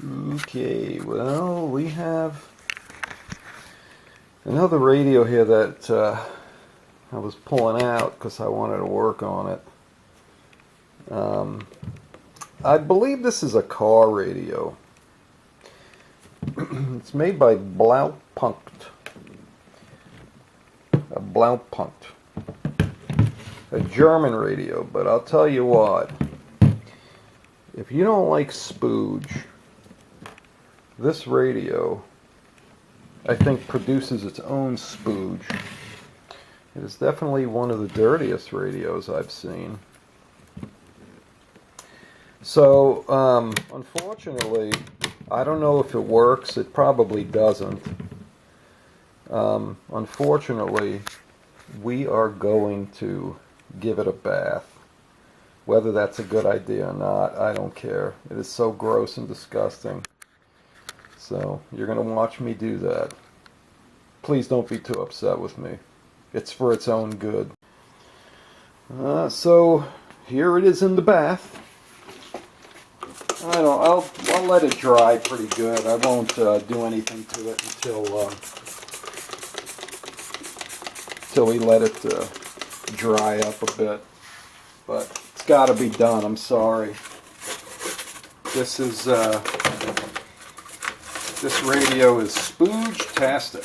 Okay, well, we have another radio here that I was pulling out because I wanted to work on it. I believe this is a car radio. It's made by Blaupunkt. Blaupunkt. A German radio, but I'll tell you what. If you don't like spooge, this radio, I think, produces its own spooge. It is definitely one of the dirtiest radios I've seen. So, unfortunately, I don't know if it works. It probably doesn't. Unfortunately, we are going to give it a bath. Whether that's a good idea or not, I don't care. It is so gross and disgusting. So, you're going to watch me do that. Please don't be too upset with me. It's for its own good. So, here it is in the bath. I'll let it dry pretty good. I won't do anything to it until we let it dry up a bit. But it's got to be done. I'm sorry. This radio is spooge-tastic.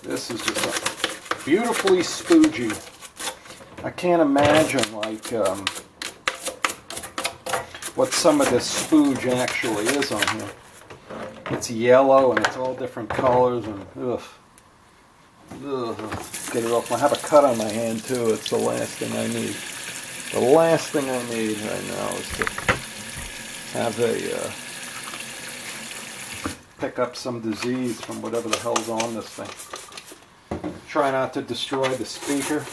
This is just beautifully spoogey. I can't imagine what some of this spooge actually is on here. It's yellow and it's all different colors and ugh. Get it off. I have a cut on my hand too. It's the last thing I need. The last thing I need right now is to have pick up some disease from whatever the hell's on this thing. Try not to destroy the speaker.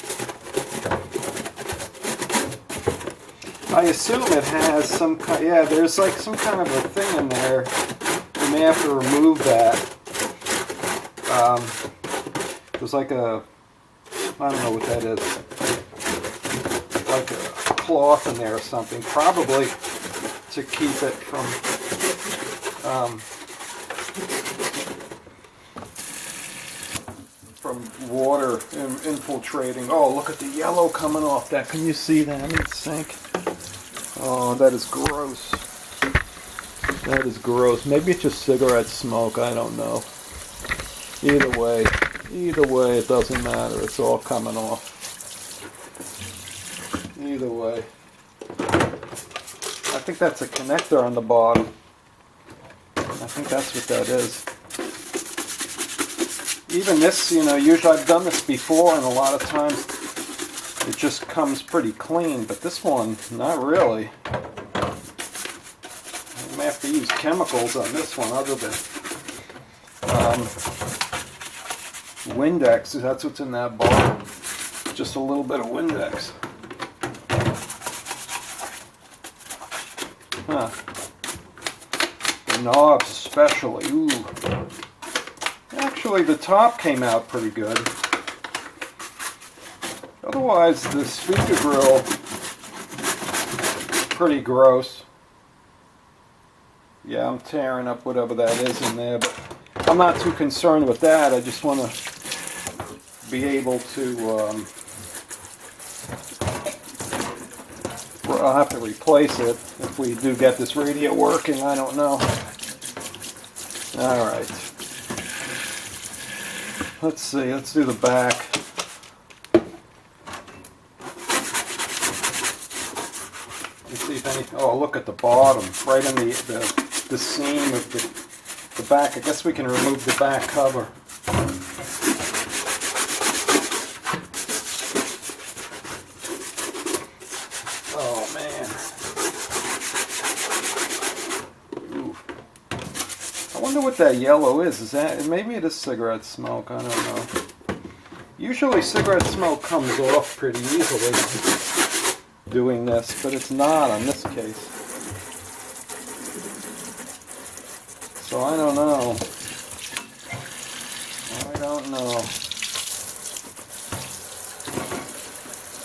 I assume it has some kind, yeah, there's like some kind of a thing in there. You may have to remove that. There's like I don't know what that is. Like a cloth in there or something. Probably to keep it from water infiltrating. Oh, look at the yellow coming off that. Can you see that in the sink? Oh, that is gross. That is gross. Maybe it's just cigarette smoke. I don't know. Either way, it doesn't matter. It's all coming off. Either way. I think that's a connector on the bottom. I think that's what that is. Even this, usually I've done this before, and a lot of times it just comes pretty clean, but this one, not really. I may have to use chemicals on this one other than Windex. That's what's in that bottle. Just a little bit of Windex. Huh. The knobs especially. Ooh. Actually, the top came out pretty good. Otherwise, the speaker grill, pretty gross. Yeah, I'm tearing up whatever that is in there, but I'm not too concerned with that. I just want to be able to, I'll have to replace it if we do get this radio working. I don't know. Alright. Let's see, let's do the back. Let's see if any, oh, look at the bottom, right in the seam of the back. I guess we can remove the back cover. Oh man. Ooh. I wonder what that yellow is. Is that, maybe it is cigarette smoke, I don't know. Usually cigarette smoke comes off pretty easily doing this, but it's not on this case. So I don't know. I don't know.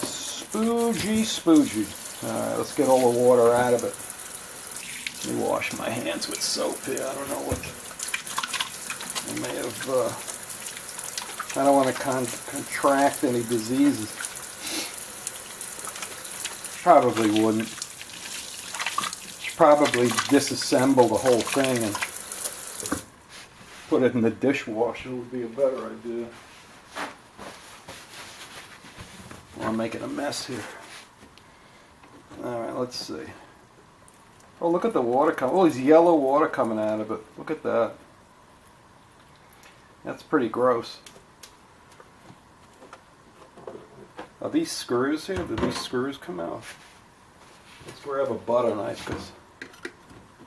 Spoogey, spoogey. Alright, let's get all the water out of it. Let me wash my hands with soap here. I don't know what I may have. I don't want to contract any diseases. Probably wouldn't. Should probably disassemble the whole thing and put it in the dishwasher. Would be a better idea. Well, I'm making a mess here. All right, let's see. Oh, look at the water coming. Oh, there's yellow water coming out of it. Look at that. That's pretty gross. Are these screws here? Did these screws come out? Let's grab a butter knife because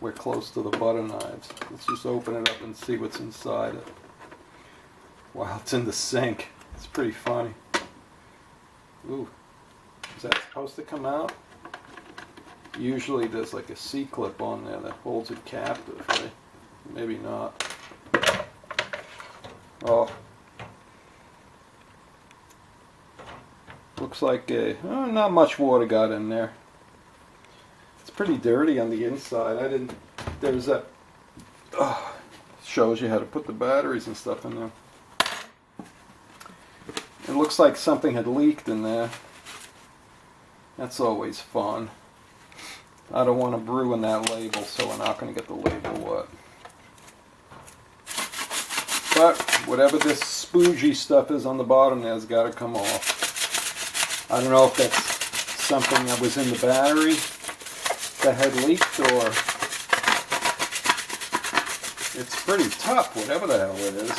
we're close to the butter knives. Let's just open it up and see what's inside it. Wow, it's in the sink. It's pretty funny. Ooh, is that supposed to come out? Usually there's like a C-clip on there that holds it captive, right? Maybe not. Oh. Looks like not much water got in there. It's pretty dirty on the inside. There's that, shows you how to put the batteries and stuff in there. It looks like something had leaked in there. That's always fun. I don't want to ruin that label, so we're not going to get the label wet. But whatever this spoogey stuff is on the bottom there has got to come off. I don't know if that's something that was in the battery that had leaked, or it's pretty tough, whatever the hell it is.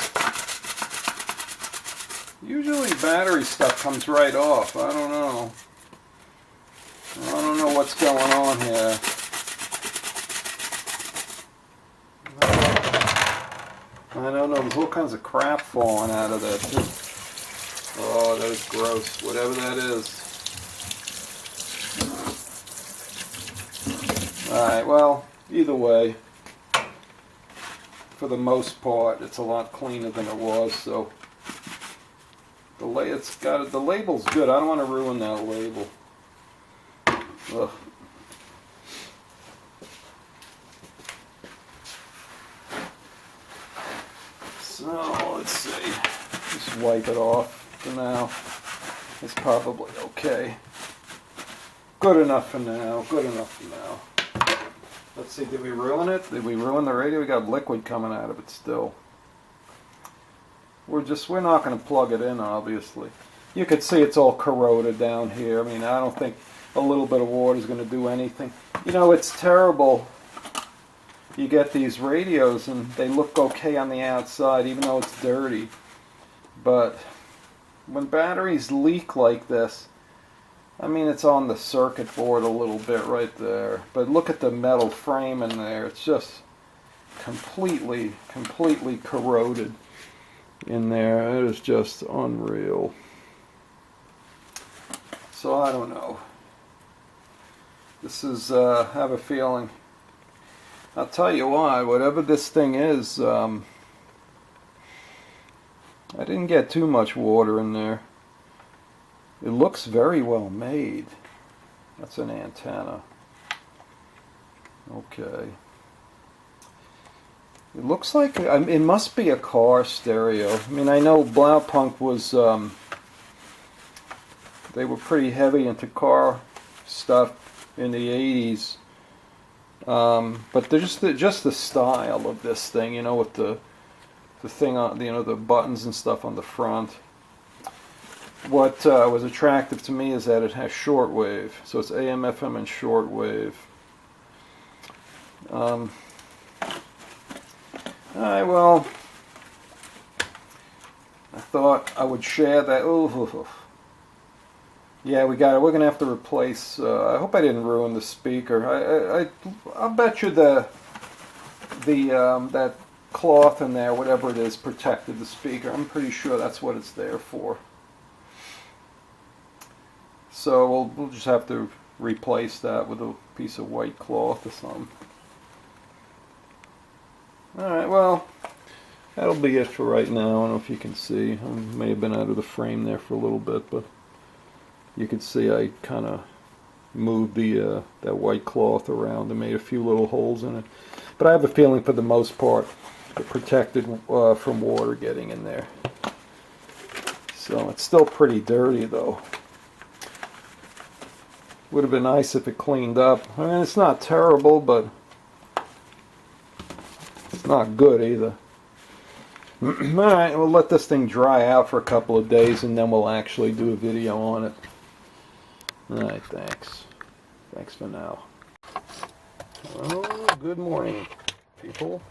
Usually battery stuff comes right off. I don't know. I don't know what's going on here. I don't know. There's all kinds of crap falling out of there too. Oh, that is gross. Whatever that is. Alright, well, either way, for the most part, it's a lot cleaner than it was, so the label's good. I don't want to ruin that label. Ugh. So, let's see. Just wipe it off for now. It's probably okay. Good enough for now. Good enough for now. Let's see, did we ruin it? Did we ruin the radio? We got liquid coming out of it still. We're not going to plug it in, obviously. You could see it's all corroded down here. I mean, I don't think a little bit of water is going to do anything. You know, it's terrible. You get these radios and they look okay on the outside, even though it's dirty. But when batteries leak like this, I mean, it's on the circuit board a little bit right there. But look at the metal frame in there. It's just completely corroded in there. It is just unreal. So I don't know. This is, I have a feeling. I'll tell you why. Whatever this thing is, I didn't get too much water in there. It looks very well made. That's an antenna. Okay. It looks like, it must be a car stereo. I mean, I know Blaupunkt was, they were pretty heavy into car stuff in the 80s. But they're just the style of this thing, you know, with the thing on, you know, the buttons and stuff on the front. What was attractive to me is that it has shortwave, so it's AM, FM, and shortwave. Alright, well, I thought I would share that. Ooh. Yeah, we're gonna have to replace. I hope I didn't ruin the speaker. I'll bet you that cloth in there, whatever it is, protected the speaker. I'm pretty sure that's what it's there for. So we'll just have to replace that with a piece of white cloth or something. Alright, well, that'll be it for right now. I don't know if you can see. I may have been out of the frame there for a little bit, but you can see I kind of moved the that white cloth around and made a few little holes in it. But I have a feeling for the most part it protected from water getting in there. So it's still pretty dirty though. Would have been nice if it cleaned up. I mean, it's not terrible, but it's not good either. Alright, we'll let this thing dry out for a couple of days and then we'll actually do a video on it. Alright, thanks. Thanks for now. Oh, good morning, people.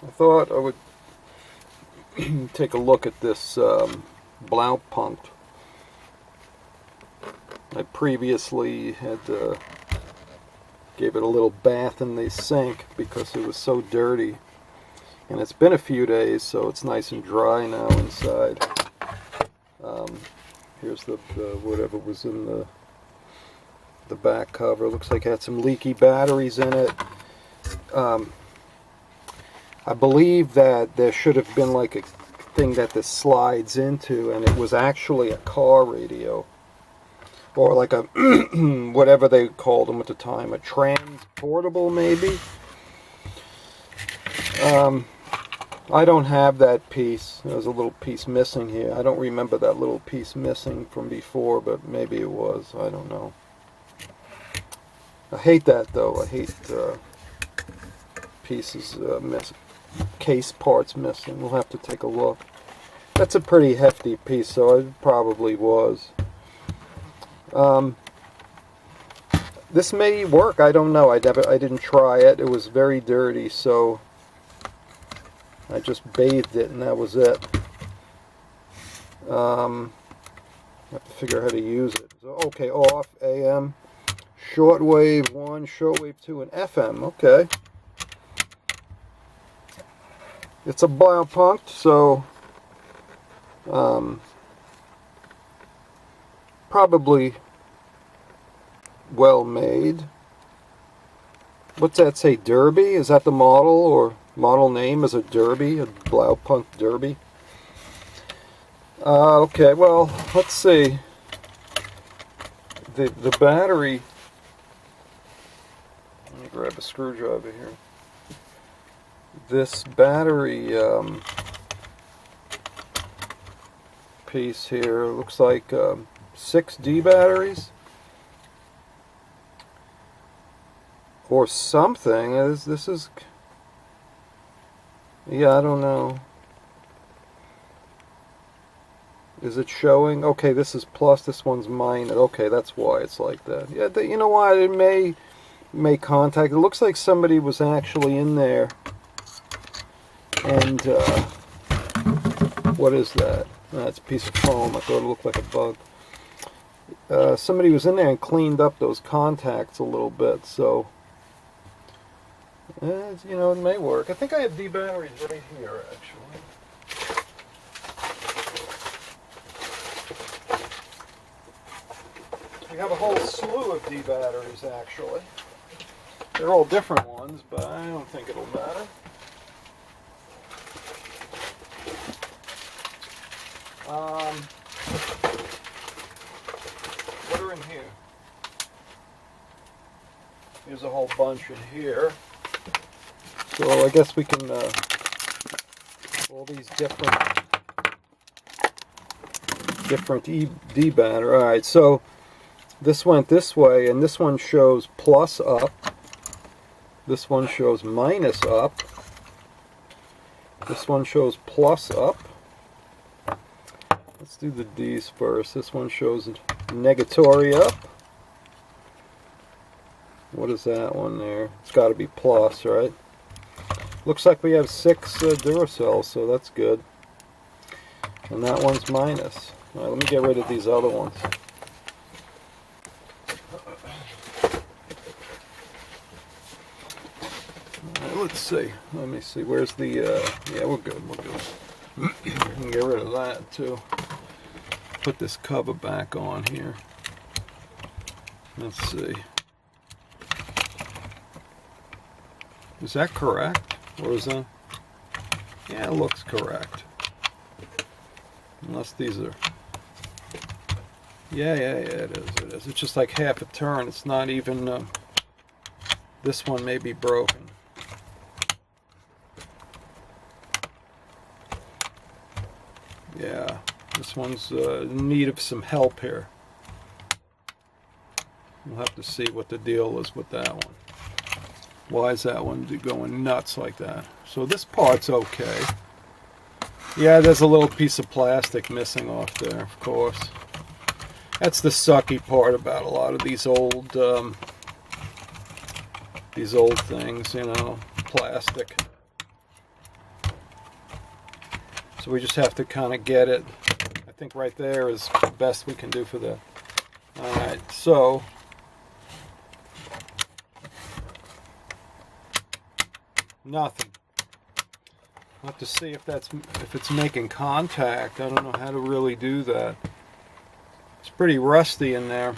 I thought I would take a look at this Blaupunkt. I previously had gave it a little bath in the sink because it was so dirty. And it's been a few days, so it's nice and dry now inside. Here's the whatever was in the back cover. Looks like it had some leaky batteries in it. I believe that there should have been like a thing that this slides into, and it was actually a car radio. Or like a, whatever they called them at the time, a transportable maybe? I don't have that piece. There's a little piece missing here. I don't remember that little piece missing from before, but maybe it was. I don't know. I hate that though. I hate pieces missing. Case parts missing. We'll have to take a look. That's a pretty hefty piece, so it probably was. This may work. I don't know. I didn't try it. It was very dirty, so I just bathed it and that was it. I have to figure out how to use it. So, okay, off, AM, shortwave 1, shortwave 2, and FM. Okay. It's a Blaupunkt, so probably well made. What's that say? Derby? Is that the model or model name? Is a Derby? A Blaupunkt Derby? Okay, well, let's see. The battery. Let me grab a screwdriver here. This battery piece here looks like 6 D batteries or something. This is, yeah, I don't know. Is it showing? Okay, this is plus, this one's minus. Okay, that's why it's like that. Yeah, you know what? It may contact. It looks like somebody was actually in there. And what is that? That's a piece of foam. I thought it looked like a bug. Somebody was in there and cleaned up those contacts a little bit, so you know, it may work. I think I have D batteries right here, actually. We have a whole slew of D batteries, actually. They're all different ones, but I don't think it'll matter. What are in here? There's a whole bunch in here. So I guess we can, all these different D battery. Alright, so this went this way, and this one shows plus up. This one shows minus up. This one shows plus up. Let's do the D's first. This one shows negatory up. What is that one there? It's got to be plus, right? Looks like we have 6 Duracells, so that's good. And that one's minus. All right, let me get rid of these other ones. Let's see. Let me see. Where's the? Yeah, we're good. We're good. Get rid of that too. Put this cover back on here. Let's see. Is that correct? Or is that? Yeah, it looks correct. Unless these are. Yeah, it is. It's just like half a turn. It's not even, this one may be broken. Yeah, this one's in need of some help here. We'll have to see what the deal is with that one. Why is that one going nuts like that? So this part's okay. Yeah, there's a little piece of plastic missing off there, of course. That's the sucky part about a lot of these old things, you know, plastic. So we just have to kind of get it. I think right there is the best we can do for that. Alright, so nothing. I'll have to see if it's making contact. I don't know how to really do that. It's pretty rusty in there.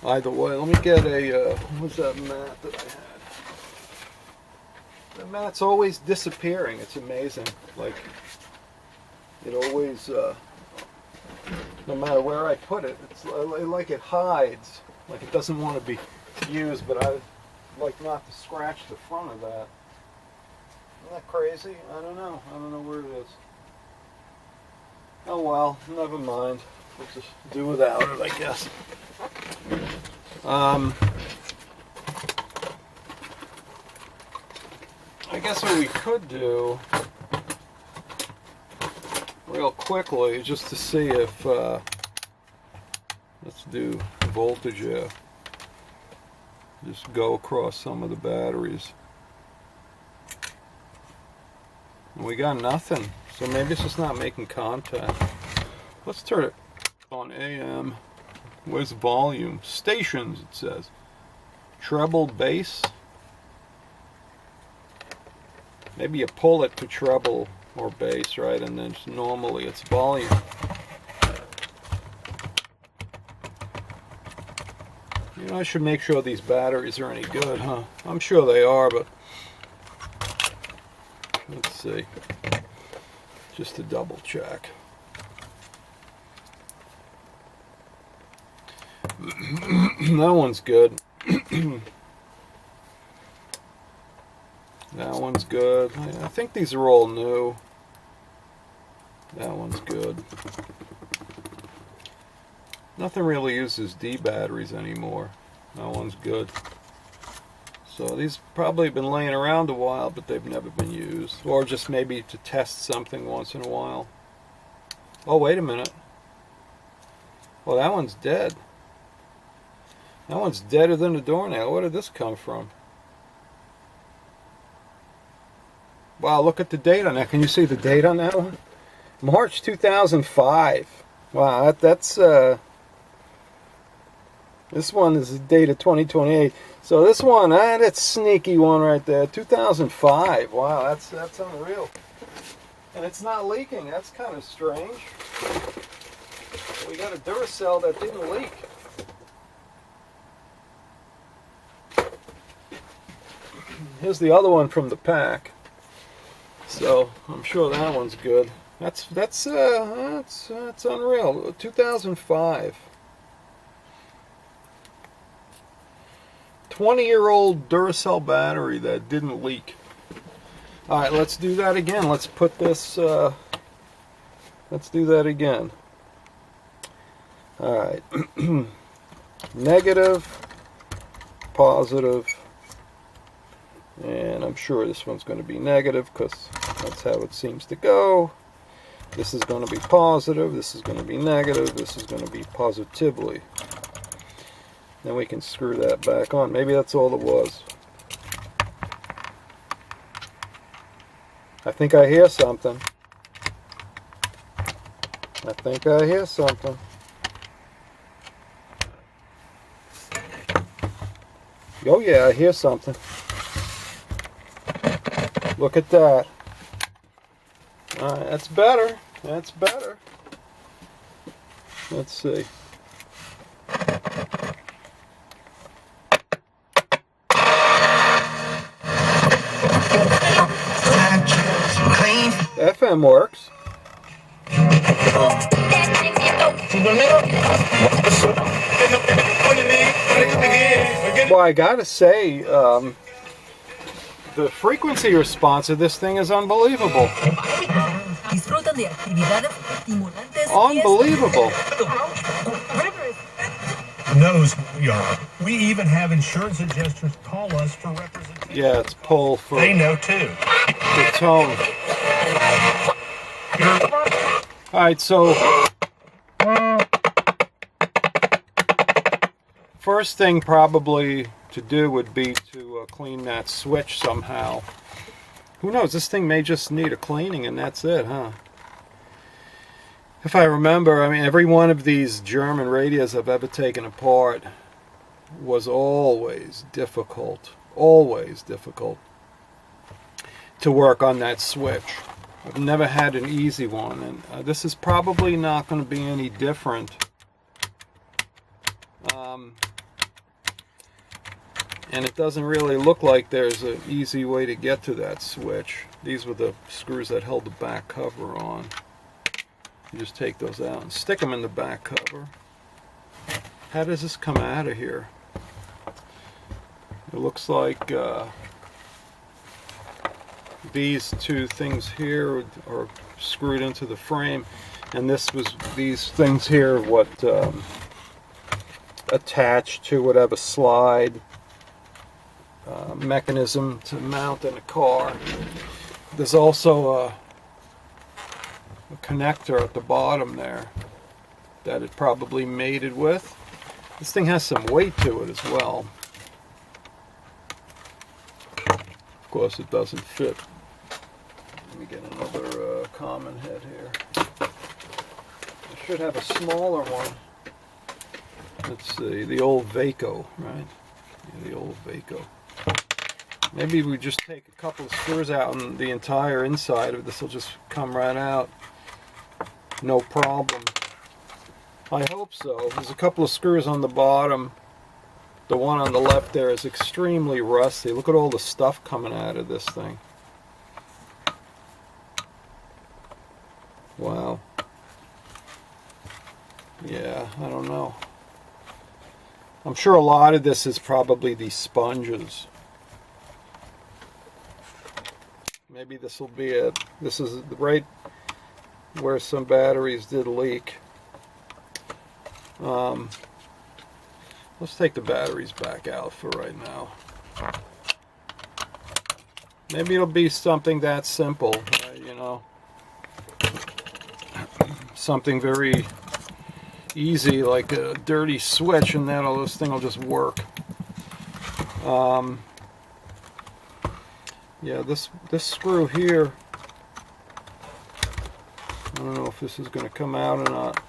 Either way, let me get a what was that mat that I had? The mat's always disappearing. It's amazing. Like it always, no matter where I put it, it's like it hides. Like it doesn't want to be used. But I like not to scratch the front of that. Isn't that crazy? I don't know. I don't know where it is. Oh well, never mind. We'll just do without it, I guess. I guess what we could do, real quickly, just to see if, let's do voltage here. Just go across some of the batteries. And we got nothing, so maybe it's just not making contact. Let's turn it on AM. Where's volume? Stations, it says. Treble, bass. Maybe you pull it to treble or bass, right? And then normally it's volume. You know, I should make sure these batteries are any good, huh? I'm sure they are, but let's see. Just to double check. That one's good. That one's good. I think these are all new. That one's good. Nothing really uses D batteries anymore. That one's good. So these probably have been laying around a while, but they've never been used. Or just maybe to test something once in a while. Oh, wait a minute. Well, that one's dead. That one's deader than a doornail. Where did this come from? Wow, look at the date on that. Can you see the date on that one? March 2005. Wow, that's this one is the date of 2028. So this one, that's sneaky one right there. 2005. Wow, that's unreal. And it's not leaking. That's kind of strange. We got a Duracell that didn't leak. Here's the other one from the pack. So I'm sure that one's good. That's unreal. 2005. 20-year-old Duracell battery that didn't leak. All right, let's do that again. Let's put this. Let's do that again. All right. Negative, positive. And I'm sure this one's going to be negative because that's how it seems to go. This is going to be positive. This is going to be negative. This is going to be positively. Then we can screw that back on. Maybe that's all it was. I think I hear something. I think I hear something. Oh yeah, I hear something. Look at that. Alright, that's better. That's better. Let's see. FM works. Well, I gotta say, the frequency response of this thing is unbelievable. Unbelievable. Knows who we are. We even have insurance adjusters call us for representation. Yeah, it's pull for. They know too. The tone. All right, so first thing probably to do would be to clean that switch somehow. Who knows? This thing may just need a cleaning, and that's it, huh? If I remember, I mean, every one of these German radios I've ever taken apart was always difficult to work on that switch. I've never had an easy one, and this is probably not going to be any different. And it doesn't really look like there's an easy way to get to that switch. These were the screws that held the back cover on. You just take those out and stick them in the back cover. How does this come out of here? It looks like these two things here are screwed into the frame, and these things here what attached to whatever slide mechanism to mount in a car. There's also a connector at the bottom there that it probably mated with. This thing has some weight to it as well. Of course it doesn't fit. Let me get another common head here. I should have a smaller one. Let's see, the old Vaco, right? Yeah, the old Vaco. Maybe we just take a couple of screws out and the entire inside of this will just come right out. No problem. I hope so. There's a couple of screws on the bottom. The one on the left there is extremely rusty. Look at all the stuff coming out of this thing. Wow. Yeah, I don't know. I'm sure a lot of this is probably these sponges. Maybe this will be it. This is right where some batteries did leak. Let's take the batteries back out for right now. Maybe it'll be something that simple, you know. Something very easy like a dirty switch, and then this thing will just work. Yeah, this screw here, I don't know if this is going to come out or not.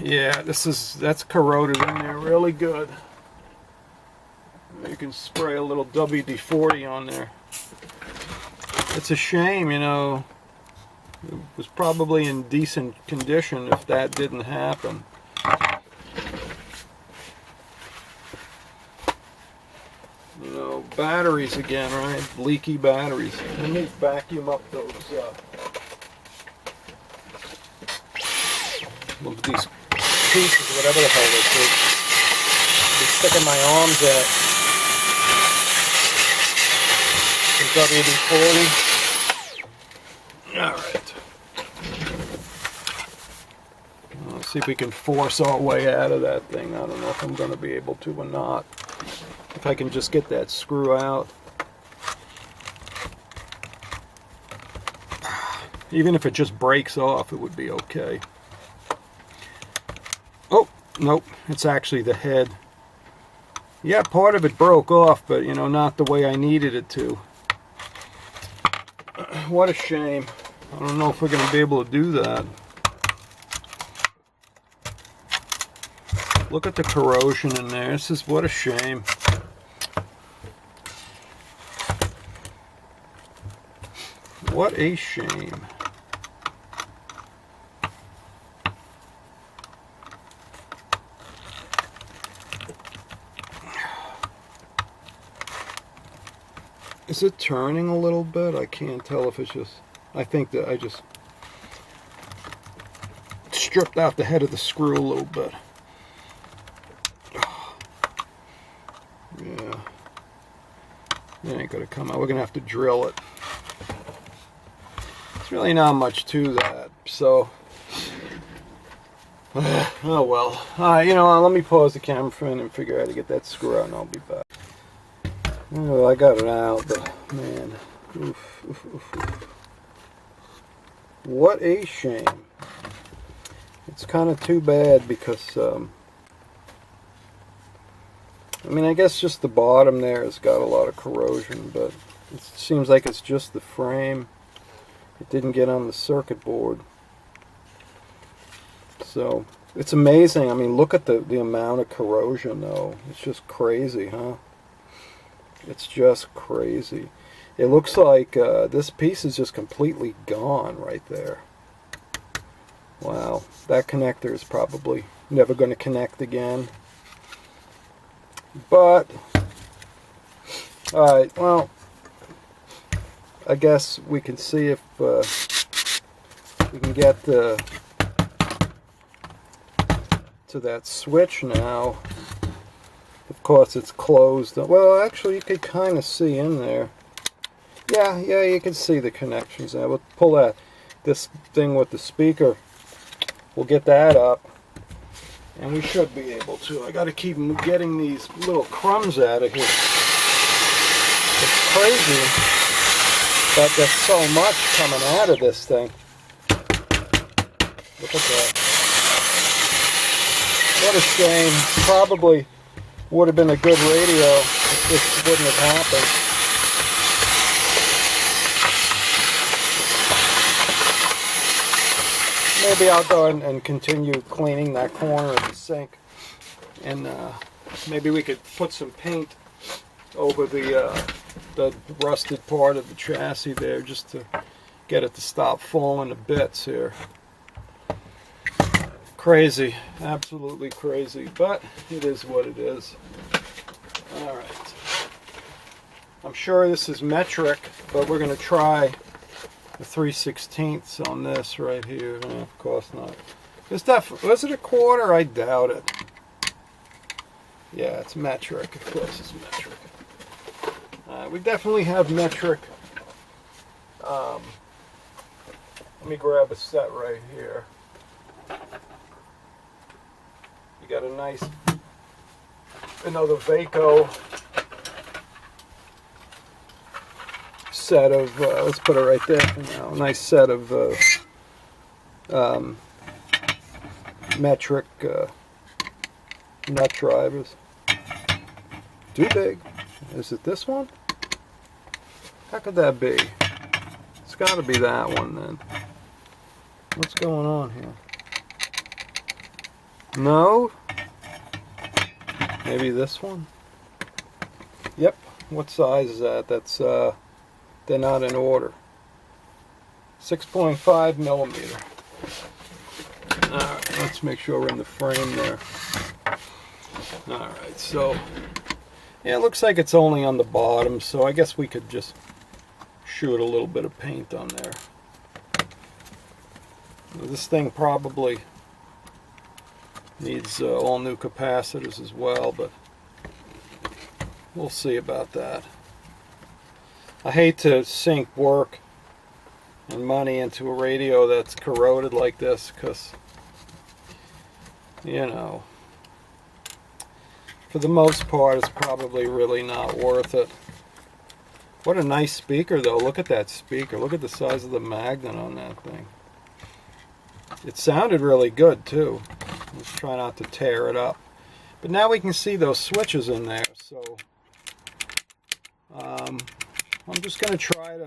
Yeah, that's corroded in there really good. You can spray a little WD-40 on there. It's a shame, you know. It was probably in decent condition if that didn't happen. You know, batteries again, right? Leaky batteries. Let me vacuum up those these pieces, whatever the hell this is. I'll be sticking my arms at some WD-40. Alright. Let's see if we can force our way out of that thing. I don't know if I'm going to be able to or not. If I can just get that screw out. Even if it just breaks off, it would be okay. Oh, nope, it's actually the head. Yeah, part of it broke off, but you know, not the way I needed it to. What a shame. I don't know if we're going to be able to do that. Look at the corrosion in there. This is what a shame. What a shame. Is it turning a little bit? I can't tell if it's just... I think that I just stripped out the head of the screw a little bit. Yeah. It ain't gonna come out. We're gonna have to drill it. It's really not much to that, so oh well. You know, let me pause the camera for a minute and figure out how to get that screw out, and I'll be back. Oh, I got it out, but man, oof, oof, oof, oof. What a shame. It's kind of too bad because I mean, I guess just the bottom there has got a lot of corrosion, but it seems like it's just the frame. It didn't get on the circuit board. So, it's amazing. I mean, look at the amount of corrosion, though. It's just crazy, huh? It's just crazy. It looks like this piece is just completely gone right there. Wow. That connector is probably never going to connect again. But, alright, well, I guess we can see if we can get to that switch now. Of course, it's closed. Well, actually, you could kind of see in there. Yeah, you can see the connections now. We'll pull this thing with the speaker. We'll get that up. And we should be able to. I got to keep getting these little crumbs out of here. It's crazy that there's so much coming out of this thing. Look at that. What a shame. Probably would have been a good radio if this wouldn't have happened. Maybe I'll go and continue cleaning that corner of the sink, and maybe we could put some paint over the rusted part of the chassis there, just to get it to stop falling to bits here. Crazy, absolutely crazy, but it is what it is. All right, I'm sure this is metric, but we're going to try the 3/16 on this right here. Of course not. Was it a quarter? I doubt it. Yeah, it's metric. Of course it's metric. We definitely have metric. Let me grab a set right here. You got a nice, another Vaco set of, let's put it right there for now, a nice set of metric nut drivers. Too big. Is it this one? How could that be? It's got to be that one then. What's going on here? No? Maybe this one? Yep. What size is that? That's they're not in order. 6.5 millimeter. Alright, let's make sure we're in the frame there. Alright, so yeah, it looks like it's only on the bottom, so I guess we could just shoot a little bit of paint on there. This thing probably needs all new capacitors as well, but we'll see about that. I hate to sink work and money into a radio that's corroded like this, because, you know, for the most part, it's probably really not worth it. What a nice speaker, though. Look at that speaker. Look at the size of the magnet on that thing. It sounded really good, too. Let's try not to tear it up. But now we can see those switches in there, so I'm just going to try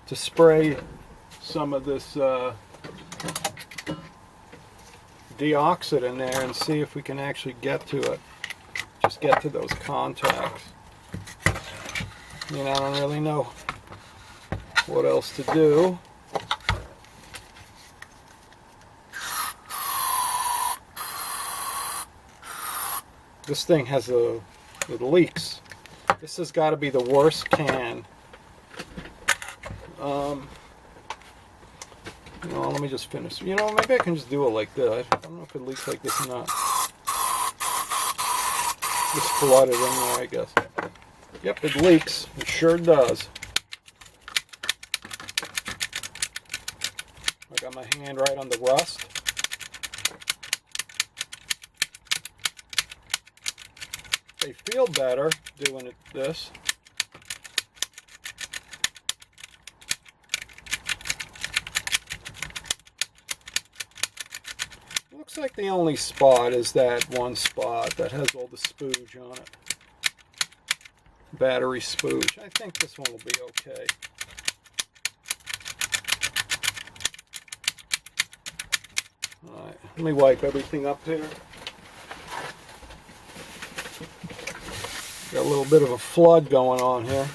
to spray some of this deoxit in there and see if we can actually get to it. Just get to those contacts. I mean, I don't really know what else to do. This thing has it leaks. This has got to be the worst can. You know, let me just finish. You know, maybe I can just do it like this. I don't know if it leaks like this or not. Just flood it in there, I guess. Yep, it leaks. It sure does. I got my hand right on the rust. They feel better doing it this. Looks like the only spot is that one spot that has all the spooge on it. Battery spooge. I think this one will be okay. Alright, let me wipe everything up here. Got a little bit of a flood going on here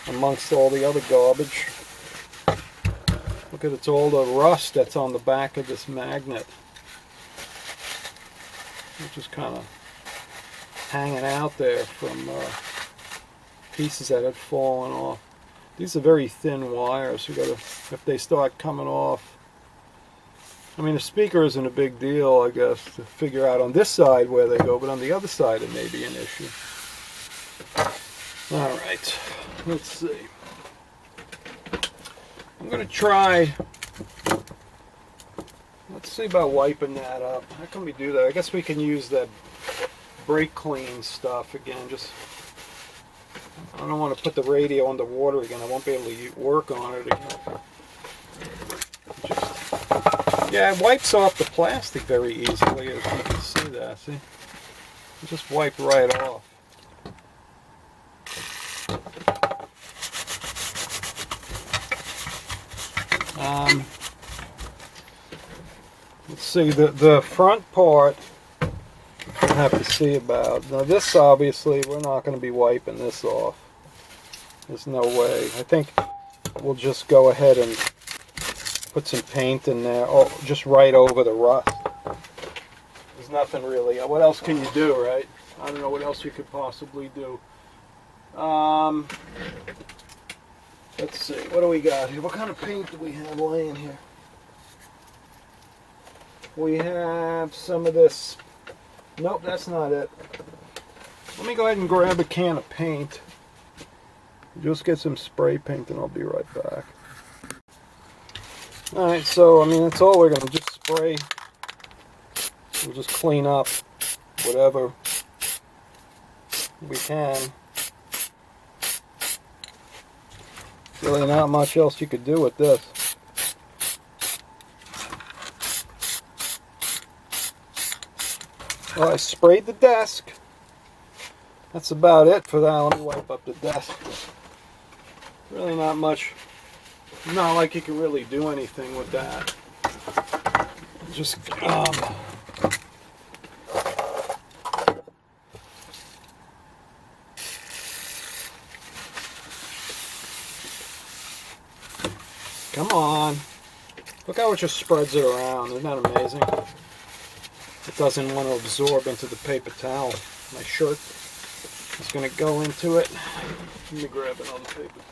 amongst all the other garbage. Look at it's all the rust that's on the back of this magnet, which is kind of hanging out there from pieces that had fallen off. These are very thin wires. You gotta, if they start coming off. I mean, the speaker isn't a big deal, I guess, to figure out on this side where they go, but on the other side it may be an issue. All right, let's see. I'm going to try, let's see about wiping that up. How can we do that? I guess we can use that brake clean stuff again. Just, I don't want to put the radio under water again. I won't be able to work on it again. Yeah, it wipes off the plastic very easily, as you can see that. See? It just wiped right off. Let's see, the front part we'll have to see about. Now this, obviously, we're not going to be wiping this off. There's no way. I think we'll just go ahead and put some paint in there, oh, just right over the rust. There's nothing really. What else can you do, right? I don't know what else you could possibly do. Let's see, what do we got here? What kind of paint do we have laying here? We have some of this. Nope, that's not it. Let me go ahead and grab a can of paint. Just get some spray paint and I'll be right back. Alright, so I mean that's all we're going to just spray. We'll just clean up whatever we can. Really not much else you could do with this. Well, I sprayed the desk. That's about it for that. Let me wipe up the desk. Really not much. Not like you can really do anything with that. Just come on. Look how it just spreads it around. Isn't that amazing? It doesn't want to absorb into the paper towel. My shirt is going to go into it. Let me grab another paper towel.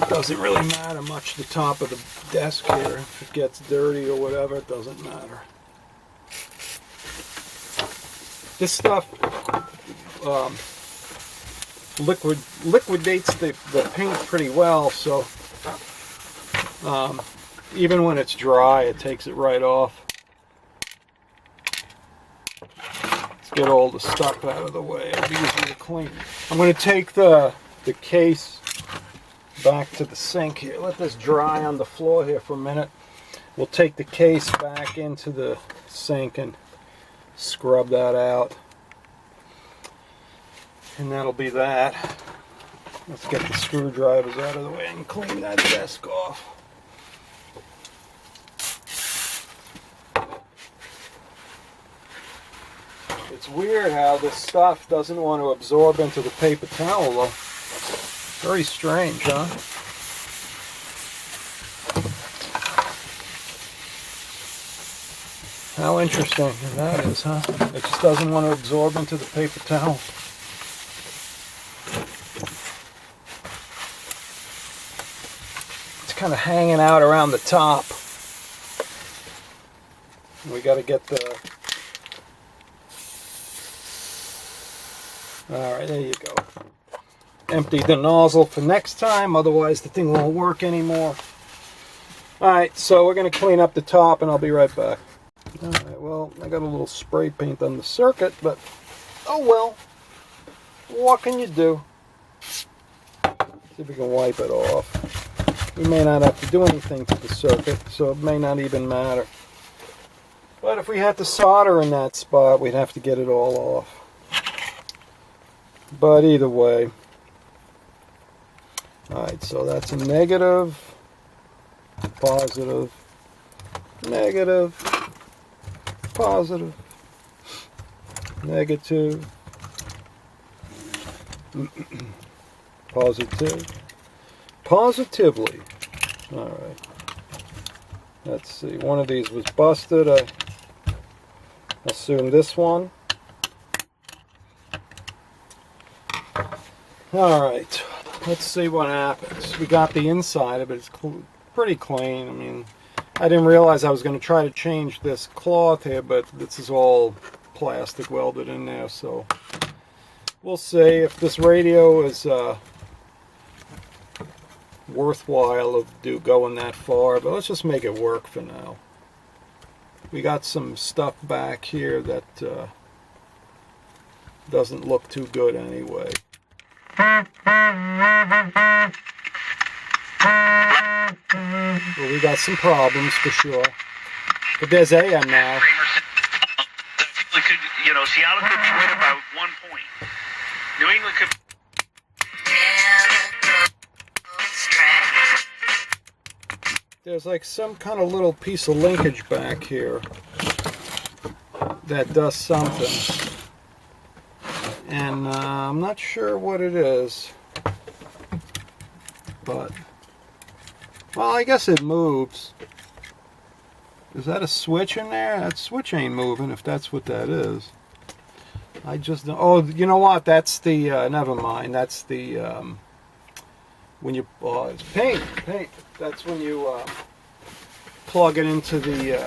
It doesn't really matter much the top of the desk here. If it gets dirty or whatever, it doesn't matter. This stuff liquidates the paint pretty well, so even when it's dry, it takes it right off. Let's get all the stuff out of the way. It'll be easy to clean. I'm going to take the case back to the sink here. Let this dry on the floor here for a minute. We'll take the case back into the sink and scrub that out. And that'll be that. Let's get the screwdrivers out of the way and clean that desk off. It's weird how this stuff doesn't want to absorb into the paper towel though. Very strange, huh? How interesting that is, huh? It just doesn't want to absorb into the paper towel. It's kind of hanging out around the top. We got to get the... Alright, there you go. Empty the nozzle for next time, otherwise the thing won't work anymore. Alright, so we're going to clean up the top and I'll be right back. Alright, well, I got a little spray paint on the circuit, but oh well. What can you do? See if we can wipe it off. We may not have to do anything to the circuit, so it may not even matter. But if we had to solder in that spot, we'd have to get it all off. But either way. Alright, so that's a negative, positive, negative, positive, negative, positive, positively. Alright. Let's see, one of these was busted. I assume this one. Alright, let's see what happens. We got the inside of it. It's pretty clean. I mean, I didn't realize I was going to try to change this cloth here, but this is all plastic welded in there, so we'll see if this radio is worthwhile of going that far, but let's just make it work for now. We got some stuff back here that doesn't look too good anyway. Well, we got some problems for sure. But there's AM now. We could, you know, Seattle could win about 1 point. New England could. There's like some kind of little piece of linkage back here that does something. And I'm not sure what it is. But, well, I guess it moves. Is that a switch in there? That switch ain't moving if that's what that is. I just don't. Oh, you know what? That's the, never mind. That's the, when you, it's paint. That's when you plug it into the,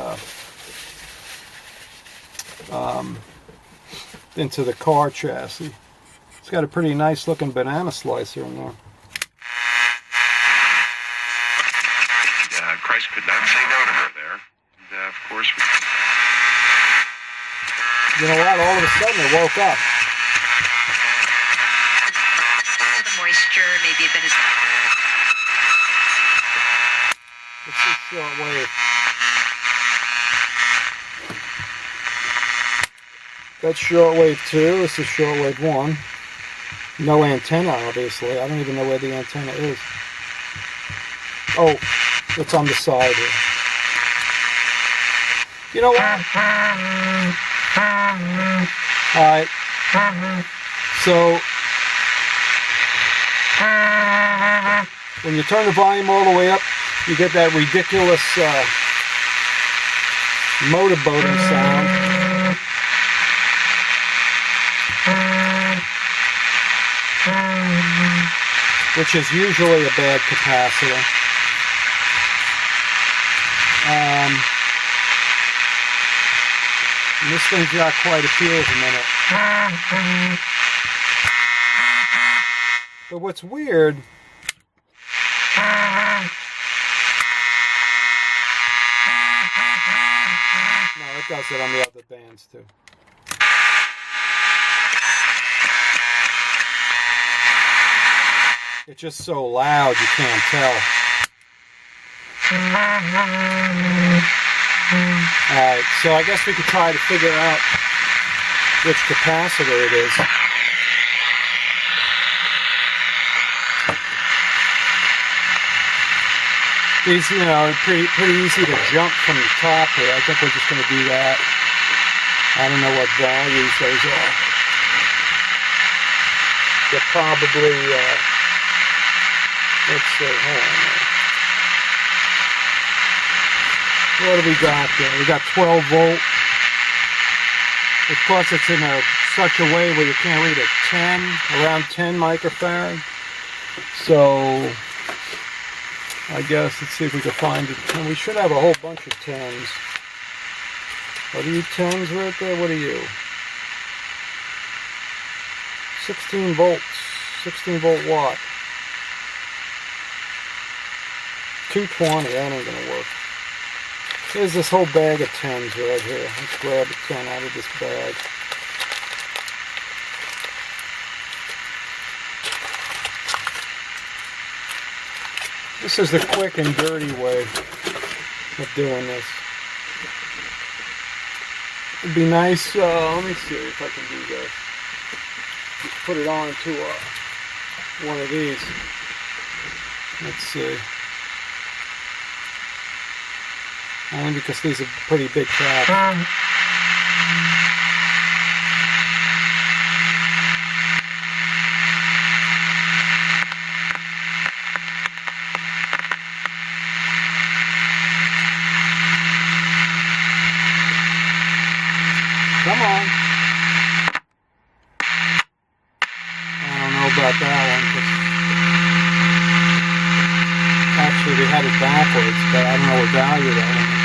car chassis. It's got a pretty nice looking banana slicer in there. Christ could not say no to her there. And, of course, you know what? All of a sudden it woke up. The moisture, maybe a bit of... Let's see shortwave. That's shortwave 2. This is shortwave 1. No antenna, obviously. I don't even know where the antenna is. Oh, it's on the side here. You know what? Alright. So, when you turn the volume all the way up, you get that ridiculous motorboating sound. Which is usually a bad capacitor. And this thing's got quite a few of them in it. But what's weird... No, it does it on the other bands too. It's just so loud you can't tell. Alright, so I guess we could try to figure out which capacitor it is. These, you know, are pretty easy to jump from the top here. I think we're just going to do that. I don't know what values those are. They're probably, let's see, hold on. What do we got there? We got 12 volt. Of course, it's in such a way where you can't read a 10, around 10 microfarad. So, I guess, let's see if we can find it. And we should have a whole bunch of 10s. Are you 10s right there? What are you? 16 volts. 16 volt watt. 220, that ain't gonna work. Here's this whole bag of 10s right here. Let's grab a 10 out of this bag. This is the quick and dirty way of doing this. It'd be nice, let me see if I can do this. Put it on to one of these. Let's see. Only because these are pretty big caps. Come on. I don't know about that one. Actually, they had it backwards, but I don't know what value that one is.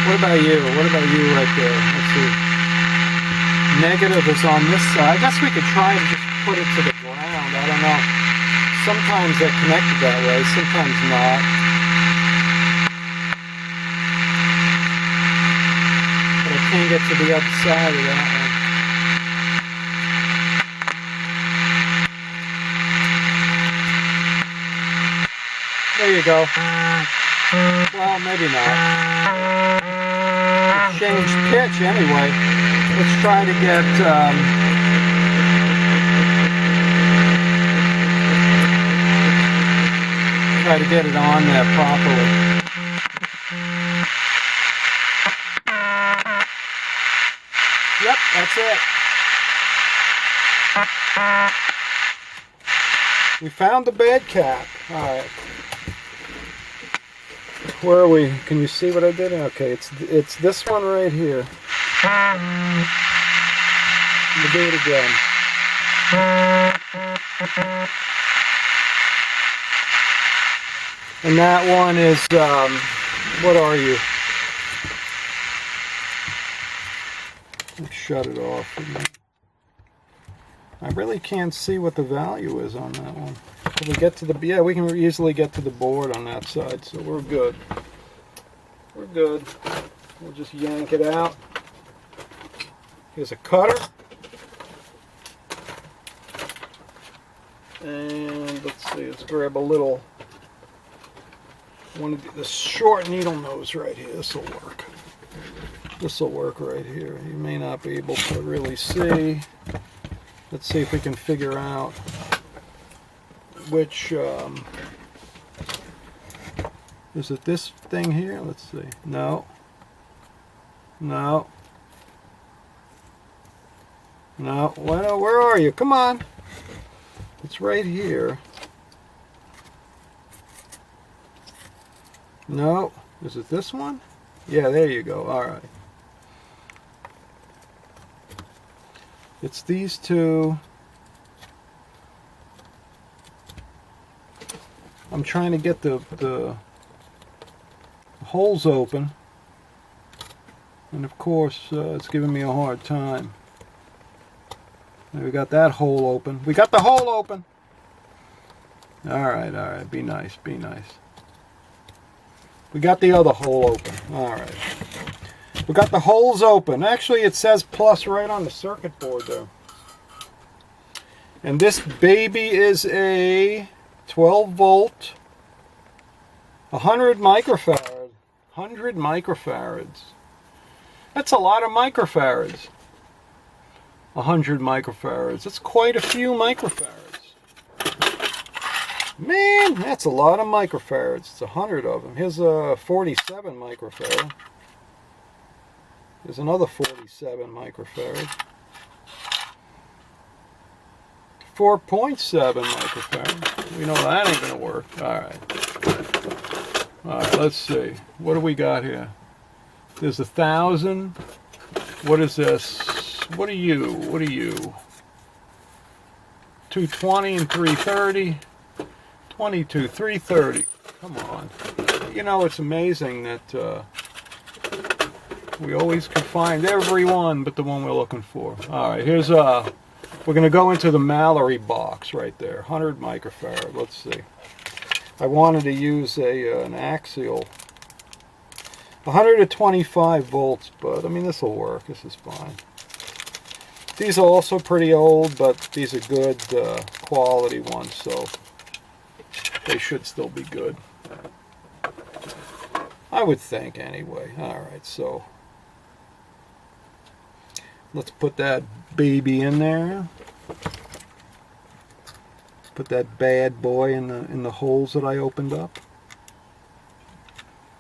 What about you? What about you right there? Let's see. Negative is on this side. I guess we could try to just put it to the ground. I don't know. Sometimes they're connected that way, sometimes not. But I can't get to the other side of that one. There you go. Well, maybe not. Change pitch anyway. Let's try to get it on there properly. Yep, that's it. We found the bed cap. All right. Where are we? Can you see what I did? Okay, it's this one right here. We'll do it again. And that one is, what are you? Let's shut it off. I really can't see what the value is on that one. Can we get to the, yeah, we can easily get to the board on that side, so we're good. We're good. We'll just yank it out. Here's a cutter. And let's see, let's grab a little, one of the short needle nose right here. This will work. This will work right here. You may not be able to really see. Let's see if we can figure out which, is it this thing here? Let's see. No. No. No. Well, where are you? Come on. It's right here. No. Is it this one? Yeah, there you go. All right. It's these two. I'm trying to get the holes open, and of course it's giving me a hard time. And we got that hole open. We got the hole open. All right. Be nice. Be nice. We got the other hole open. All right. We got the holes open. Actually, it says plus right on the circuit board there. And this baby is a 12 volt, 100 microfarad. 100 microfarads. That's a lot of microfarads. 100 microfarads. That's quite a few microfarads. Man, that's a lot of microfarads. It's 100 of them. Here's a 47 microfarad. There's another 47 microfarad. 4.7 microfarad. We know that ain't gonna work. Alright, let's see. What do we got here? There's 1,000. What is this? What are you? 220 and 330. 22, 330. Come on. You know, it's amazing that we always can find every one but the one we're looking for. Alright, here's we're going to go into the Mallory box right there. 100 microfarad. Let's see. I wanted to use an axial. 125 volts, but I mean, this will work. This is fine. These are also pretty old, but these are good quality ones, so they should still be good. I would think, anyway. Alright, so let's put that baby in there. Put that bad boy in the holes that I opened up.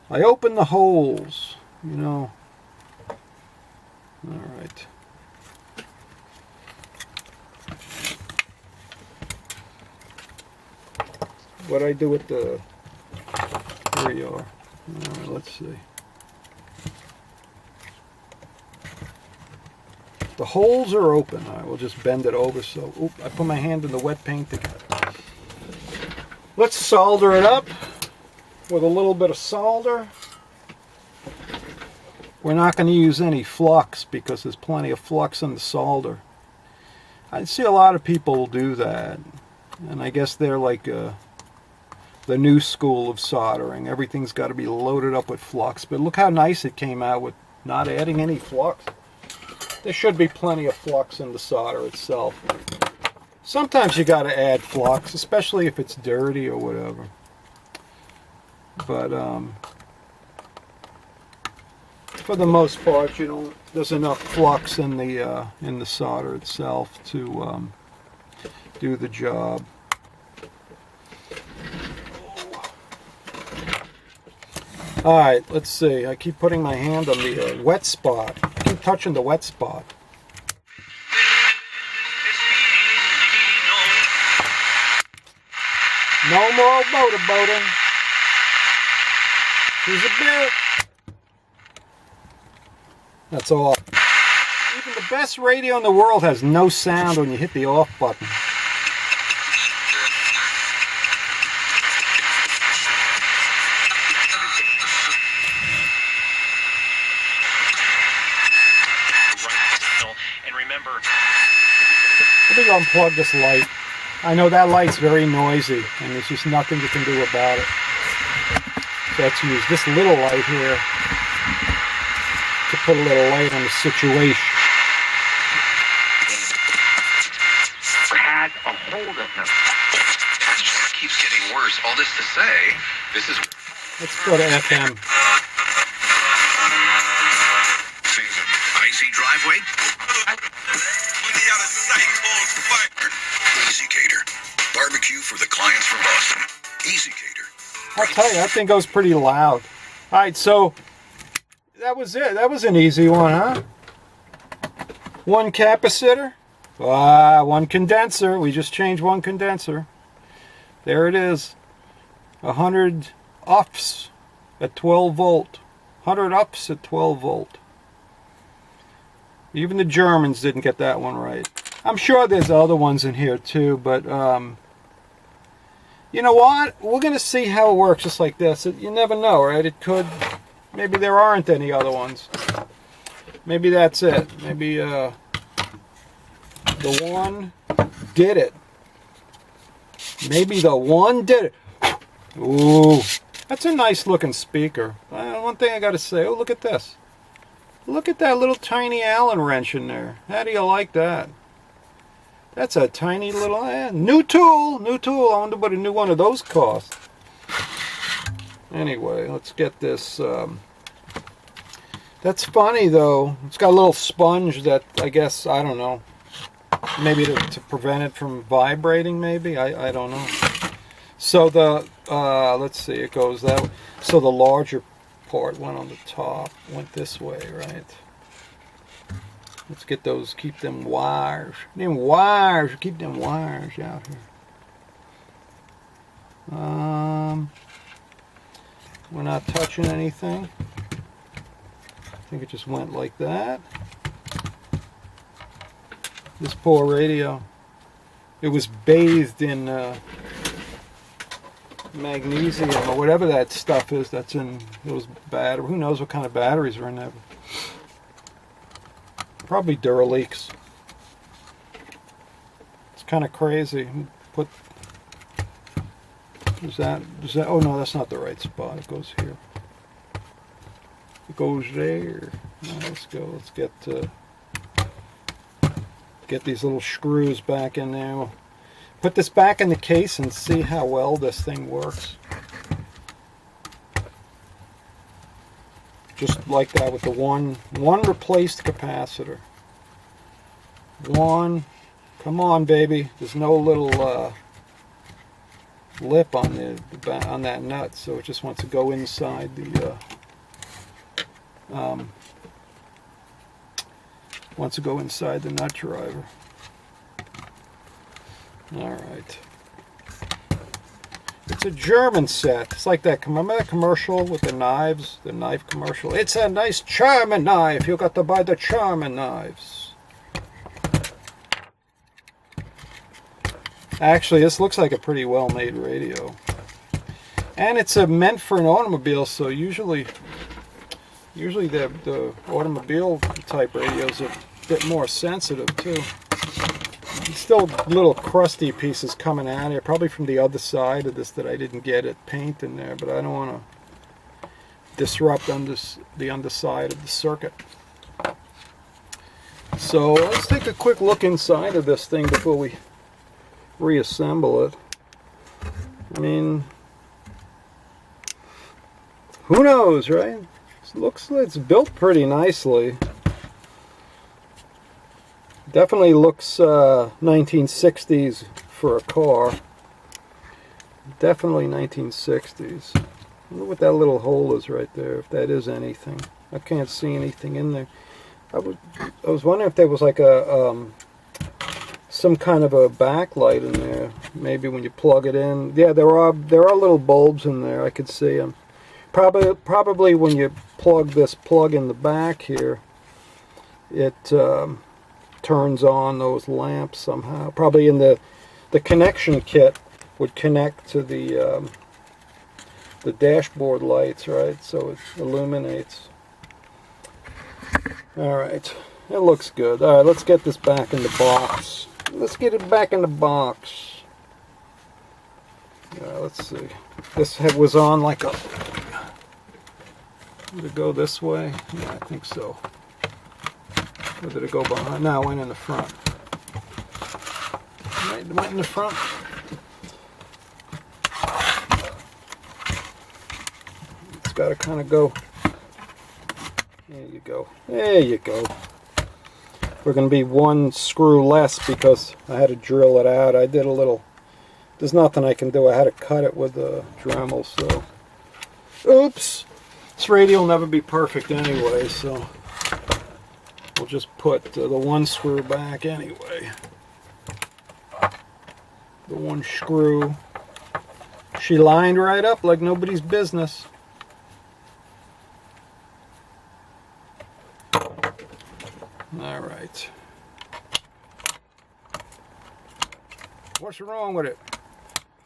I opened the holes, you know. Alright. What I do with the... Here you are. Alright, let's see. The holes are open. I will just bend it over so... Oop, I put my hand in the wet paint again. Let's solder it up with a little bit of solder. We're not going to use any flux because there's plenty of flux in the solder. I see a lot of people do that, and I guess they're like the new school of soldering. Everything's got to be loaded up with flux, but look how nice it came out with not adding any flux. There should be plenty of flux in the solder itself. Sometimes you got to add flux, especially if it's dirty or whatever. But for the most part, you know, there's enough flux in the solder itself to do the job. All right, let's see. I keep putting my hand on the wet spot. I keep touching the wet spot. No more motorboating. Here's a bit. That's all. Even the best radio in the world has no sound when you hit the off button. And remember, Let me go unplug this light. I know that light's very noisy, and there's just nothing you can do about it. So let's use this little light here to put a little light on the situation. had a hold of him. It just keeps getting worse. All this to say, this is... Let's go to FM. Icy driveway? Money out of sight, calls fired. Easy Cater. Barbecue for the clients from Boston. Easy Cater. I'll tell you, that thing goes pretty loud. Alright, so that was it. That was an easy one, huh? One capacitor. One condenser. We just changed one condenser. There it is. 100 ups at 12 volt. 100 ups at 12 volt. Even the Germans didn't get that one right. I'm sure there's other ones in here too, but you know what? We're going to see how it works just like this. You never know, right? It could... Maybe there aren't any other ones. Maybe that's it. Maybe the one did it. Maybe the one did it. Ooh, that's a nice looking speaker. One thing I got to say, oh, look at this. Look at that little tiny Allen wrench in there. How do you like that? That's a tiny little new tool. New tool. I wonder what a new one of those costs. Anyway, let's get this. That's funny though. It's got a little sponge that I guess, I don't know. Maybe to prevent it from vibrating. Maybe I don't know. So the let's see. It goes that way. So the larger part went on the top. Went this way, right? Let's get those, keep them wires. Keep them wires out here. We're not touching anything. I think it just went like that. This poor radio. It was bathed in magnesium or whatever that stuff is that's in those batteries. Who knows what kind of batteries are in there? Probably Duraleaks. It's kind of crazy. Put. Is that? Oh no, that's not the right spot. It goes here. It goes there. Now let's go. Let's get these little screws back in there. We'll put this back in the case and see how well this thing works. Just like that with the one replaced capacitor. One. Come on, baby. There's no little lip on on that nut, so it just wants to go inside the nut driver. All right. It's a German set. It's like that. Remember that commercial with the knives? The knife commercial. It's a nice German knife. You got to buy the German knives. Actually, this looks like a pretty well-made radio. And it's meant for an automobile, so usually the automobile type radios are a bit more sensitive too. Still little crusty pieces coming out here, probably from the other side of this that I didn't get it paint in there, but I don't want to disrupt the underside of the circuit. So let's take a quick look inside of this thing before we reassemble it. I mean, who knows, right? It's built pretty nicely. Definitely looks 1960s for a car. Definitely 1960s. I wonder what that little hole is right there, if that is anything. I can't see anything in there. I was wondering if there was like some kind of a backlight in there. Maybe when you plug it in. Yeah, there are little bulbs in there. I could see them. Probably when you plug this plug in the back here, it turns on those lamps somehow. Probably in the connection kit would connect to the dashboard lights, right? So it illuminates. All right, it looks good. All right, let's get this back in the box. Let's get it back in the box. Let's see. This head was on like a. Did it go this way? Yeah, I think so. Or did it go behind? No, it went in the front. Right, it went in the front. It's got to kind of go. There you go. There you go. We're going to be one screw less because I had to drill it out. I did a little. There's nothing I can do. I had to cut it with a Dremel, so. Oops! This radio will never be perfect anyway, so we'll just put the one screw back anyway. The one screw. She lined right up like nobody's business. All right. What's wrong with it?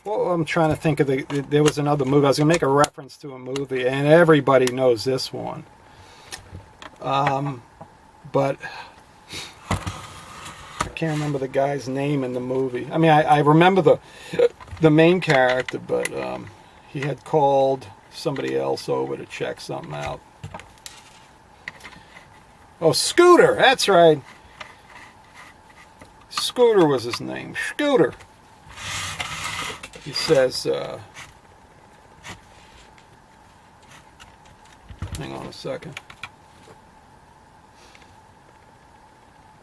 Well, I'm trying to think of there was another movie. I was going to make a reference to a movie, and everybody knows this one. But I can't remember the guy's name in the movie. I mean, I remember the main character, but he had called somebody else over to check something out. Oh, Scooter, that's right. Scooter was his name. Scooter. He says, hang on a second.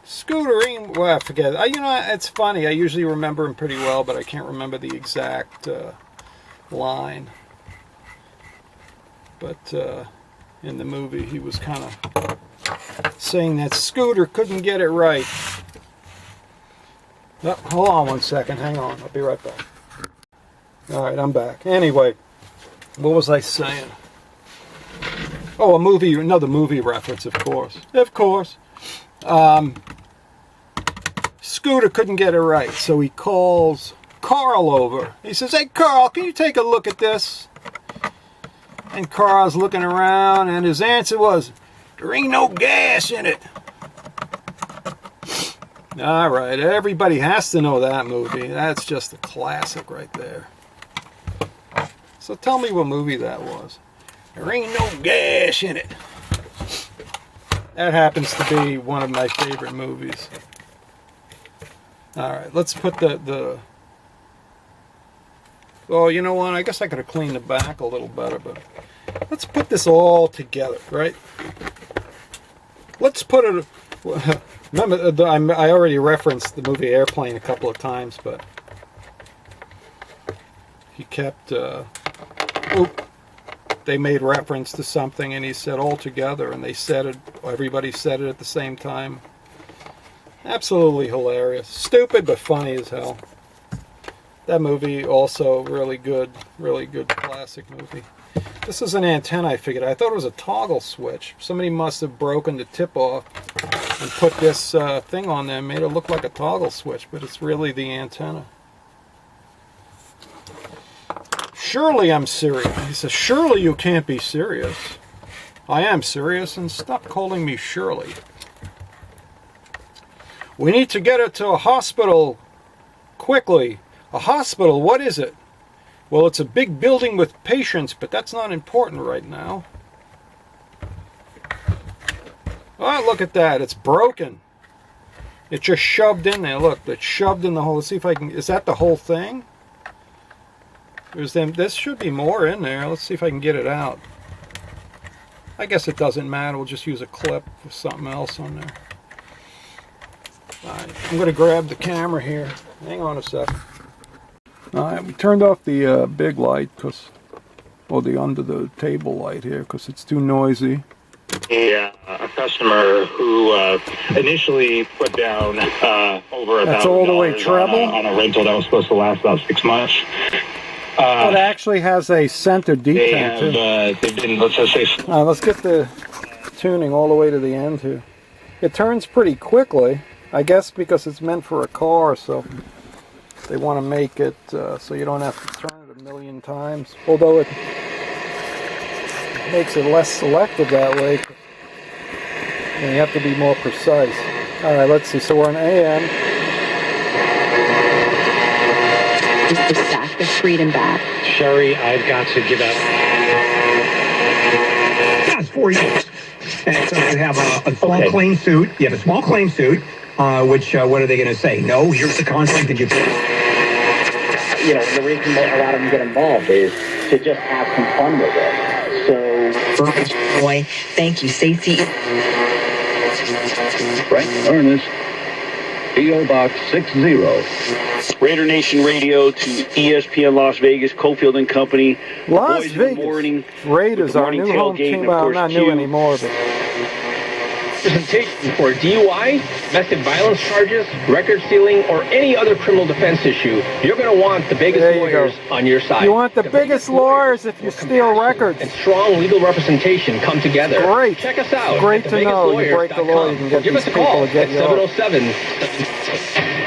Scooter, well, I forget. You know, it's funny. I usually remember him pretty well, but I can't remember the exact line. But in the movie, he was kind of saying that Scooter couldn't get it right. Oh, hold on one second. Hang on. I'll be right back. All right, I'm back. Anyway, what was I saying? Oh, another movie reference, of course. Of course. Scooter couldn't get it right, so he calls Carl over. He says, "Hey, Carl, can you take a look at this?" And Carl's looking around, and his answer was, "There ain't no gas in it." All right, everybody has to know that movie. That's just a classic right there. So tell me what movie that was. There ain't no gas in it. That happens to be one of my favorite movies. All right, let's put the well, you know what? I guess I could have cleaned the back a little better, but let's put this all together, right? Let's put it... Remember, I already referenced the movie Airplane a couple of times, but he kept... they made reference to something, and he said all together, and they said it. Everybody said it at the same time. Absolutely hilarious. Stupid, but funny as hell. That movie also really good classic movie. This is an antenna, I figured. I thought it was a toggle switch. Somebody must have broken the tip off and put this thing on there and made it look like a toggle switch, but it's really the antenna. Surely I'm serious. He says, "Surely you can't be serious." I am serious, and stop calling me Shirley. "We need to get her to a hospital quickly." "A hospital? What is it?" "Well, it's a big building with patients, but that's not important right now." Oh, look at that. It's broken. It's just shoved in there. Look, it's shoved in the hole. Let's see if I can... Is that the whole thing? This should be more in there. Let's see if I can get it out. I guess it doesn't matter. We'll just use a clip with something else on there. Alright, I'm going to grab the camera here. Hang on a sec. Alright, we turned off the big light, or the under the table light here, because it's too noisy. A customer who initially put down over $1,000 on a rental that was supposed to last about 6 months. It actually has a center detent too. They've been, let's just say... let's get the tuning all the way to the end here. It turns pretty quickly, I guess because it's meant for a car, so they want to make it so you don't have to turn it a million times. Although it makes it less selective that way, and you have to be more precise. Alright, let's see. So we're on AM. Just the stack of freedom back. Sherry, I've got to give up. That's 4 years. And so you have a small claim suit. You have a small claim suit, which, what are they going to say? No, here's the contract that you put. You know, the reason that a lot of them get involved is to just have some fun with it. So, Boy, thank you, Stacey. Frank Ernest, P.O. Box 60. Raider Nation Radio to ESPN Las Vegas, Cofield and Company. Las Boys Vegas in the morning, Raiders, our new home team. Well, not new anymore, but Presentation for DUI, domestic violence charges, record stealing, or any other criminal defense issue, you're going to want the biggest lawyers on your side. You want the biggest lawyers if you steal records. And strong legal representation come together. Great. Check us out. Great to know. You break the law, you can get these people to get you off. 707.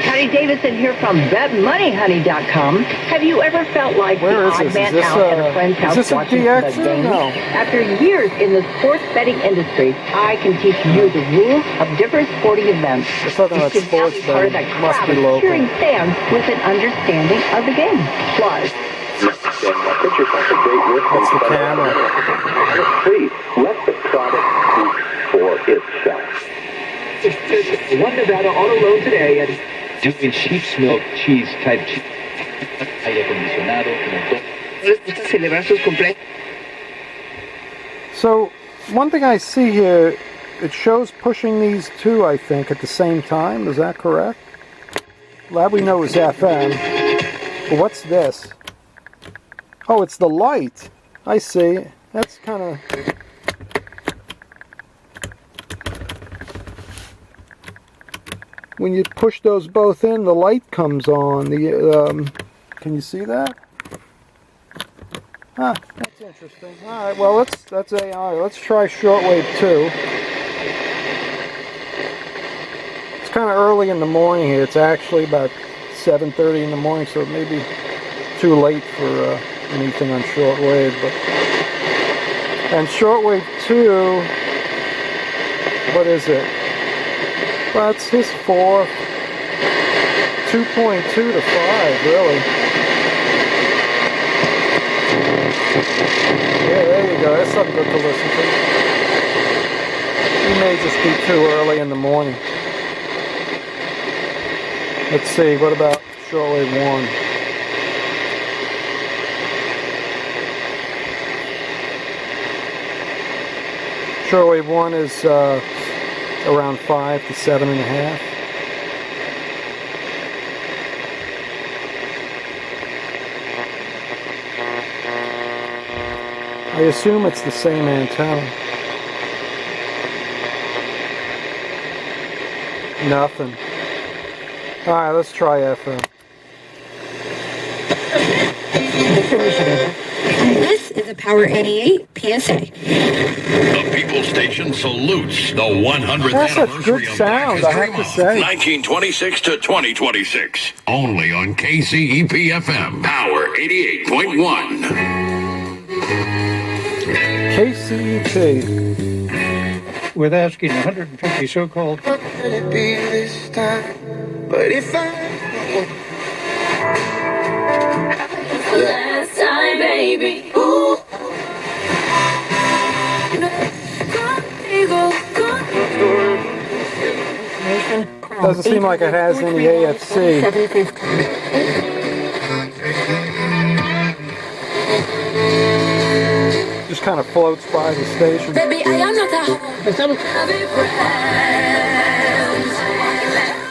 Connie Davidson here from BetMoneyHoney.com. Have you ever felt like the odd man out at a friend's house watching the game? No. After years in the sports betting industry, I can teach you the rules of different sporting events. We're talking about sports part of that crowd of cheering fans with an understanding of the game. Plus, put yourself a great risk. That's the camera. Please, let the product speak for itself. One Nevada on a loan today and doing sheep's milk cheese type cheese. Aire acondicionado. So, one thing I see here, it shows pushing these two, I think, at the same time. Is that correct? That we know is FM. But what's this? Oh, it's the light. I see. That's kind of... when you push those both in, the light comes on. Can you see that? Huh, that's interesting. Alright, well, that's AI. Let's try shortwave 2. It's kind of early in the morning here. It's actually about 7:30 in the morning, so it may be too late for anything on shortwave. And shortwave 2, what is it? Well, it's his 4th. 2.2 to 5, really. Yeah, there you go. That's something good to listen to. He may just be too early in the morning. Let's see, what about shortwave 1? Shortwave 1 is around 5 to 7.5. I assume it's the same antenna. Nothing. Alright, let's try FM. This is a Power 88 PSA. The People Station salutes the 100th That's such anniversary good of sound, Black I have History to say. 1926 to 2026. Only on KCEP FM. Power 88.1. KCEP. With asking 150 so-called... What could it be this time? But if Last time, baby. Ooh. Doesn't seem like it has any AFC. Just kind of floats by the station. Baby, I am not that.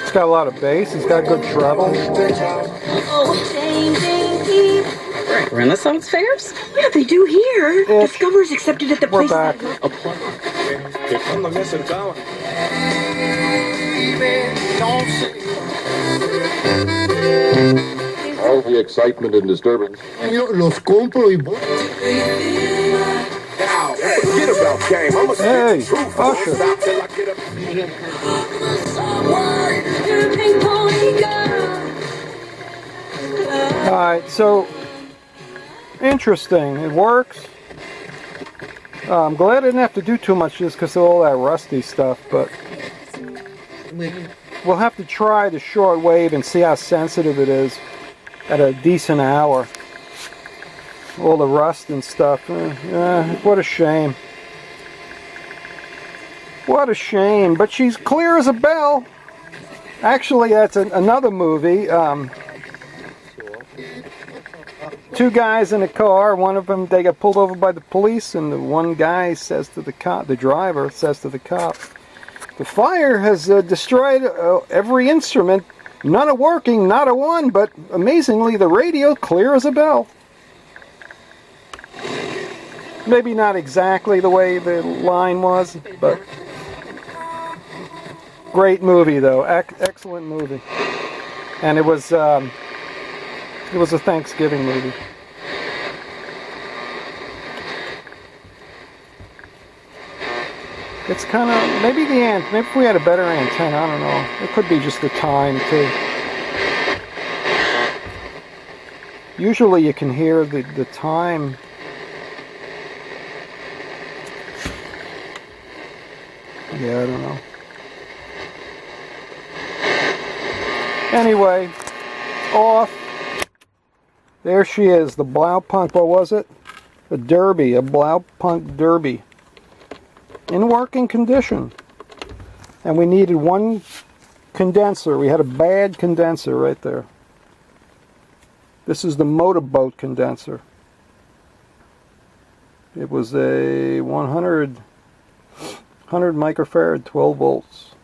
It's got a lot of bass. It's got good treble. Renaissance fairs? Yeah, they do here. Discover's accepted at the We're place. back. All the excitement and disturbance. Los compro y... Forget about game. I'm a Hey, Usher. Alright, so interesting. It works. I'm glad I didn't have to do too much just because of all that rusty stuff, but we'll have to try the short wave and see how sensitive it is at a decent hour. All the rust and stuff. What a shame. What a shame. But she's clear as a bell. Actually, that's another movie. Two guys in a car. One of them, they got pulled over by the police, and the one guy says to the cop, the driver says to the cop, the fire has destroyed every instrument. None are working, not a one, but amazingly, the radio clear as a bell. Maybe not exactly the way the line was, but great movie though, excellent movie, and it was a Thanksgiving movie. It's kind of maybe maybe if we had a better antenna, I don't know. It could be just the time too. Usually you can hear the time. Yeah, I don't know. Anyway, off. There she is, the Blaupunkt, what was it? A Derby, a Blaupunkt Derby. In working condition. And we needed one condenser. We had a bad condenser right there. This is the motorboat condenser. It was a 100 microfarad, 12 volts.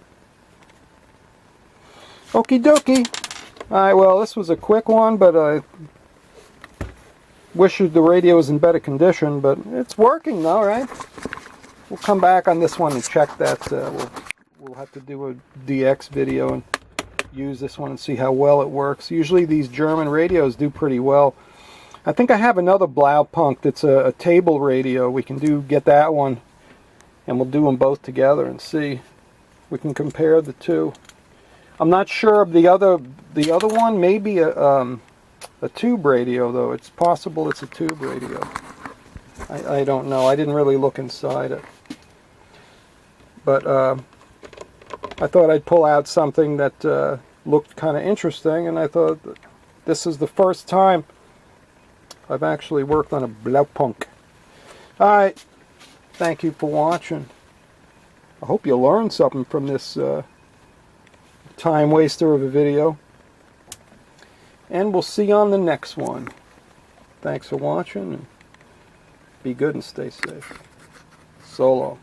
Okie dokie. Alright, well, this was a quick one, but I wish the radio was in better condition, but it's working though, right? We'll come back on this one and check that. We'll have to do a DX video and use this one and see how well it works. Usually these German radios do pretty well. I think I have another Blaupunkt that's a table radio. We can get that one, and we'll do them both together and see. We can compare the two. I'm not sure of the other one. Maybe a tube radio, though. It's possible it's a tube radio. I don't know. I didn't really look inside it. But I thought I'd pull out something that looked kind of interesting, and I thought this is the first time I've actually worked on a Blaupunkt. Alright, thank you for watching. I hope you learned something from this time waster of a video. And we'll see you on the next one. Thanks for watching, and be good and stay safe. So long.